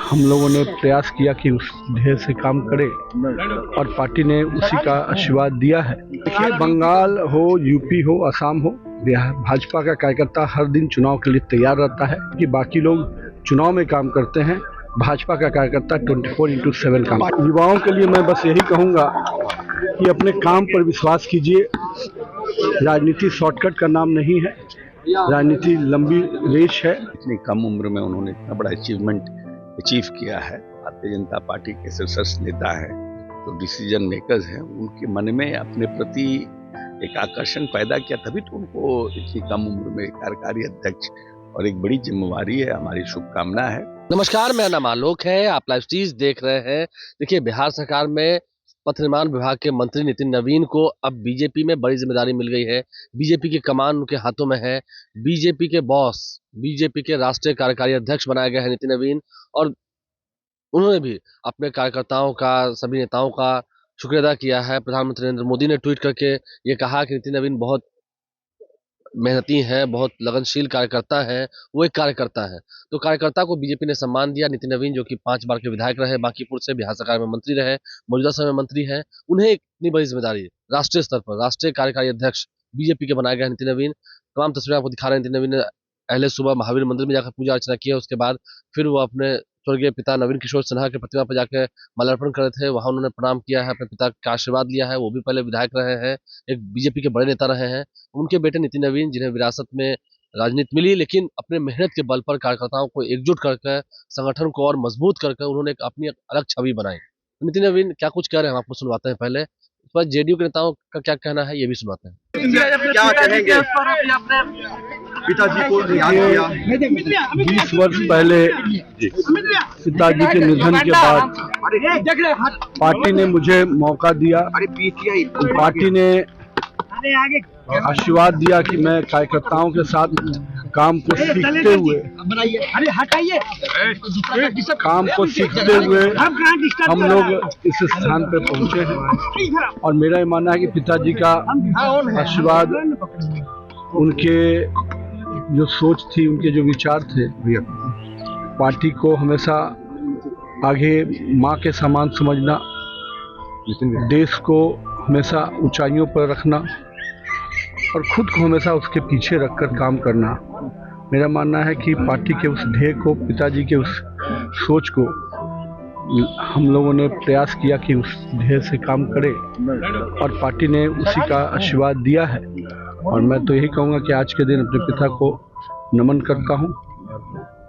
हम लोगों ने प्रयास किया कि उस ध्येय से काम करें और पार्टी ने उसी का आशीर्वाद दिया है। देखिए, बंगाल हो, यूपी हो, असम हो, बिहार, भाजपा का कार्यकर्ता हर दिन चुनाव के लिए तैयार रहता है कि बाकी लोग चुनाव में काम करते हैं, भाजपा का कार्यकर्ता 24/7 काम। युवाओं के लिए मैं बस यही कहूँगा कि अपने काम पर विश्वास कीजिए। राजनीति शॉर्टकट का नाम नहीं है, राजनीति लंबी रेस है। इतनी कम उम्र में उन्होंने इतना बड़ा अचीव किया है। भारतीय जनता पार्टी के शीर्षस्थ नेता हैं, तो डिसीजन मेकर्स हैं, उनके मन में अपने प्रति एक आकर्षण पैदा किया, तभी तो उनको इतनी कम उम्र में कार्यकारी अध्यक्ष और एक बड़ी जिम्मेवारी है। हमारी शुभकामना है। नमस्कार, मेरा नाम आलोक है। आप लाइव स्ट्रीज देख रहे हैं। देखिए, बिहार सरकार में पथ निर्माण विभाग के मंत्री नितिन नवीन को अब बीजेपी में बड़ी जिम्मेदारी मिल गई है। बीजेपी की कमान उनके हाथों में है। बीजेपी के बॉस, बीजेपी के राष्ट्रीय कार्यकारी अध्यक्ष बनाए गए हैं नितिन नवीन, और उन्होंने भी अपने कार्यकर्ताओं का, सभी नेताओं का शुक्रिया अदा किया है। प्रधानमंत्री नरेंद्र मोदी ने ट्वीट करके ये कहा कि नितिन नवीन बहुत मेहनती है, बहुत लगनशील कार्यकर्ता है, वो एक कार्यकर्ता है। तो कार्यकर्ता को बीजेपी ने सम्मान दिया। नितिन नवीन, जो कि 5 बार के विधायक रहे, बांकीपुर से बिहार सरकार में मंत्री रहे, मौजूदा समय मंत्री हैं, उन्हें इतनी बड़ी जिम्मेदारी राष्ट्रीय स्तर पर, राष्ट्रीय कार्यकारी अध्यक्ष बीजेपी के बनाए गए नितिन नवीन। तमाम तस्वीरें आपको दिखा रहे हैं। नितिन नवीन ने पहले सुबह महावीर मंदिर में जाकर पूजा अर्चना की है। उसके बाद फिर वो अपने स्वर्गीय पिता नवीन किशोर सिन्हा की प्रतिमा पर जाकर माल्यार्पण करे थे। वहां उन्होंने प्रणाम किया है, अपने पिता का आशीर्वाद लिया है। वो भी पहले विधायक रहे हैं, एक बीजेपी के बड़े नेता रहे हैं। उनके बेटे नितिन नवीन, जिन्हें विरासत में राजनीति मिली, लेकिन अपने मेहनत के बल पर कार्यकर्ताओं को एकजुट करके, संगठन को और मजबूत करके उन्होंने एक अपनी अलग छवि बनाई। नितिन नवीन क्या कुछ कह रहे हैं, हम आपको सुनवाते हैं। पहले इस पर जेडीयू के नेताओं का क्या कहना है, ये भी सुनवाते हैं। क्या कहेंगे? पिताजी को याद किया 20 वर्ष पहले पिताजी के निधन के बाद पार्टी ने मुझे मौका दिया। पार्टी ने आशीर्वाद दिया कि मैं कार्यकर्ताओं के साथ काम को सीखते हुए हम लोग इस स्थान पे पहुंचे हैं। और मेरा ये मानना है कि पिताजी का आशीर्वाद, उनके जो सोच थी, उनके जो विचार थे, पार्टी को हमेशा आगे माँ के समान समझना, देश को हमेशा ऊंचाइयों पर रखना और खुद को हमेशा उसके पीछे रखकर काम करना। मेरा मानना है कि पार्टी के उस ध्येय को, पिताजी के उस सोच को हम लोगों ने प्रयास किया कि उस ध्येय से काम करें और पार्टी ने उसी का आशीर्वाद दिया है। और मैं तो यही कहूँगा कि आज के दिन अपने पिता को नमन करता हूँ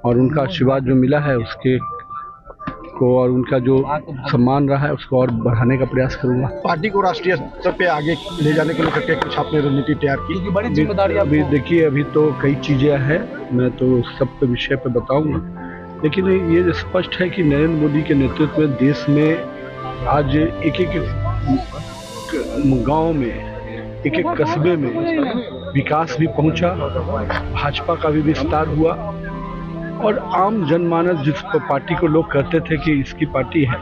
और उनका आशीर्वाद जो मिला है उसके को और उनका जो सम्मान रहा है उसको और बढ़ाने का प्रयास करूंगा। पार्टी को राष्ट्रीय स्तर पे आगे ले जाने के लिए करके कुछ आपने रणनीति तैयार की? बड़ी जिम्मेदारी अभी देखिए, अभी तो कई चीजें हैं, मैं तो सब पे विषय पे बताऊंगा, लेकिन ये स्पष्ट है कि नरेंद्र मोदी के नेतृत्व में देश में आज एक एक गांव में, एक एक कस्बे में विकास भी पहुंचा, भाजपा का भी विस्तार हुआ और आम जनमानस, जिस पार्टी को लोग कहते थे कि इसकी पार्टी है,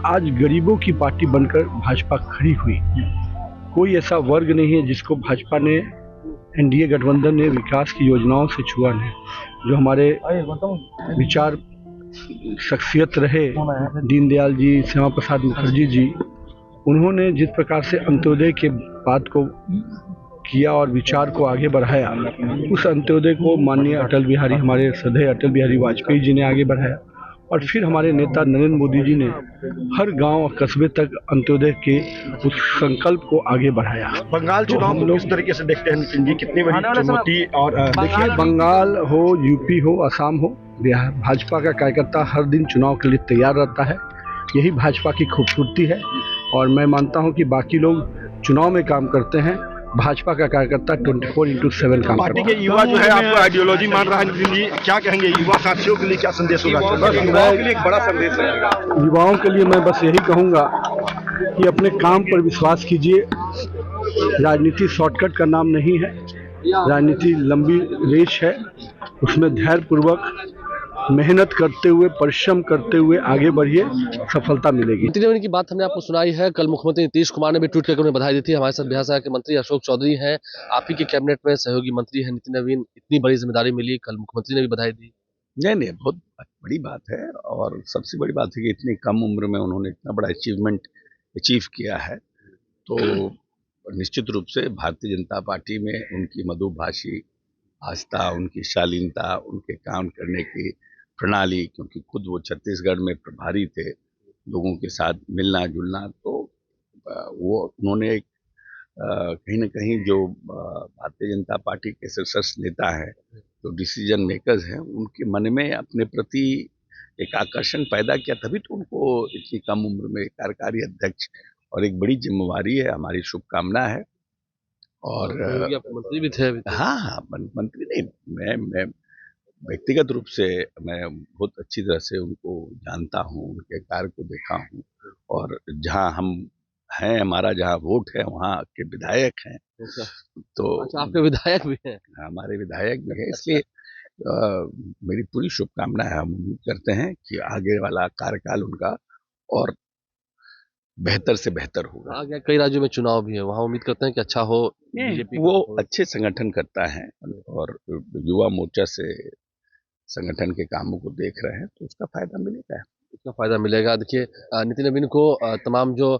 आज गरीबों की पार्टी बनकर भाजपा खड़ी हुई। कोई ऐसा वर्ग नहीं है जिसको भाजपा ने, एनडीए गठबंधन ने विकास की योजनाओं से छुआ नहीं। जो हमारे विचार शख्सियत रहे, दीनदयाल जी, श्यामा प्रसाद मुखर्जी जी, उन्होंने जिस प्रकार से अंत्योदय के बात को किया और विचार को आगे बढ़ाया, उस अंत्योदय को माननीय अटल बिहारी, हमारे श्रद्धेय अटल बिहारी वाजपेयी जी ने आगे बढ़ाया और फिर हमारे नेता नरेंद्र मोदी जी ने हर गांव और कस्बे तक अंत्योदय के उस संकल्प को आगे बढ़ाया। बंगाल चुनाव को किस तरीके से देखते हैं नितिन जी? कितनी बड़ी चुनौती? और देखिए, बंगाल हो, यूपी हो, असम हो, बिहार, भाजपा का कार्यकर्ता हर दिन चुनाव के लिए तैयार रहता है। यही भाजपा की खूबसूरती है और मैं मानता हूं कि बाकी लोग चुनाव में काम करते हैं, भाजपा का कार्यकर्ता 24/7 काम। पार्टी के युवा जो है आपको आइडियोलॉजी मान रहा है नितिन जी, क्या कहेंगे? युवा साथियों के लिए क्या संदेश होगा? युवाओं के लिए एक बड़ा संदेश है। युवाओं के लिए मैं बस यही कहूँगा कि अपने काम पर विश्वास कीजिए। राजनीति शॉर्टकट का नाम नहीं है, राजनीति लंबी रेस है। उसमें धैर्यपूर्वक मेहनत करते हुए, परिश्रम करते हुए आगे बढ़िए, सफलता मिलेगी। नितिन नवीन की बात हमने आपको सुनाई है। कल मुख्यमंत्री नीतीश कुमार ने भी ट्वीट करके उन्हें बधाई दी थी। हमारे साथ बिहार सरकार के मंत्री अशोक चौधरी हैं, आप ही के कैबिनेट में सहयोगी मंत्री हैं नितिन नवीन, इतनी बड़ी जिम्मेदारी मिली, कल मुख्यमंत्री ने भी बधाई दी। नहीं नहीं, बहुत बड़ी बात है। और सबसे बड़ी बात है कि इतनी कम उम्र में उन्होंने इतना बड़ा अचीवमेंट अचीव किया है। तो निश्चित रूप से भारतीय जनता पार्टी में उनकी मधुभाषी आस्था, उनकी शालीनता, उनके काम करने की प्रणाली, क्योंकि खुद वो छत्तीसगढ़ में प्रभारी थे, लोगों के साथ मिलना जुलना, तो वो उन्होंने एक कहीं न कहीं जो भारतीय जनता पार्टी के शीर्षस्थ नेता हैं, जो डिसीजन मेकर्स हैं, उनके मन में अपने प्रति एक आकर्षण पैदा किया, तभी तो उनको इतनी कम उम्र में कार्यकारी अध्यक्ष और एक बड़ी जिम्मेवारी है। हमारी शुभकामना है। और योगी आप मंत्री भी थे अभी तो। हाँ हाँ, मंत्री नहीं, मैं व्यक्तिगत रूप से मैं बहुत अच्छी तरह से उनको जानता हूँ, उनके कार्य को देखा हूँ। और जहाँ हम हैं, हमारा जहाँ वोट है, वहाँ के विधायक हैं। अच्छा तो अच्छा, आपके विधायक भी हैं। हमारे विधायक भी है, इसलिए मेरी पूरी शुभकामना है। हम उम्मीद करते हैं कि आगे वाला कार्यकाल उनका और बेहतर से बेहतर होगा। आगे कई राज्यों में चुनाव भी है, वहाँ उम्मीद करते हैं कि अच्छा हो बीजेपी वो अच्छे संगठन करता है और युवा मोर्चा से संगठन के कामों को देख रहे हैं, तो उसका फायदा मिलेगा। इसका फायदा मिलेगा। देखिए नितिन नवीन को तमाम जो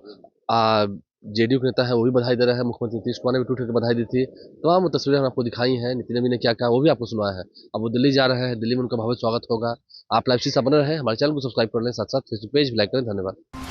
जेडीयू के नेता है वो भी बधाई दे रहा है। मुख्यमंत्री नीतीश कुमार ने भी ट्वीट करके बधाई दी थी। तमाम वो तस्वीरें हम आपको दिखाई हैं। नितिन नवीन ने क्या कहा वो भी आपको सुनाया है। अब वो दिल्ली जा रहे हैं, दिल्ली में उनका भव्य स्वागत होगा। आप लाइव सी बने रहे, हमारे चैनल को सब्सक्राइब कर लें, साथ साथ फेसबुक पेज भी लाइक करें। धन्यवाद।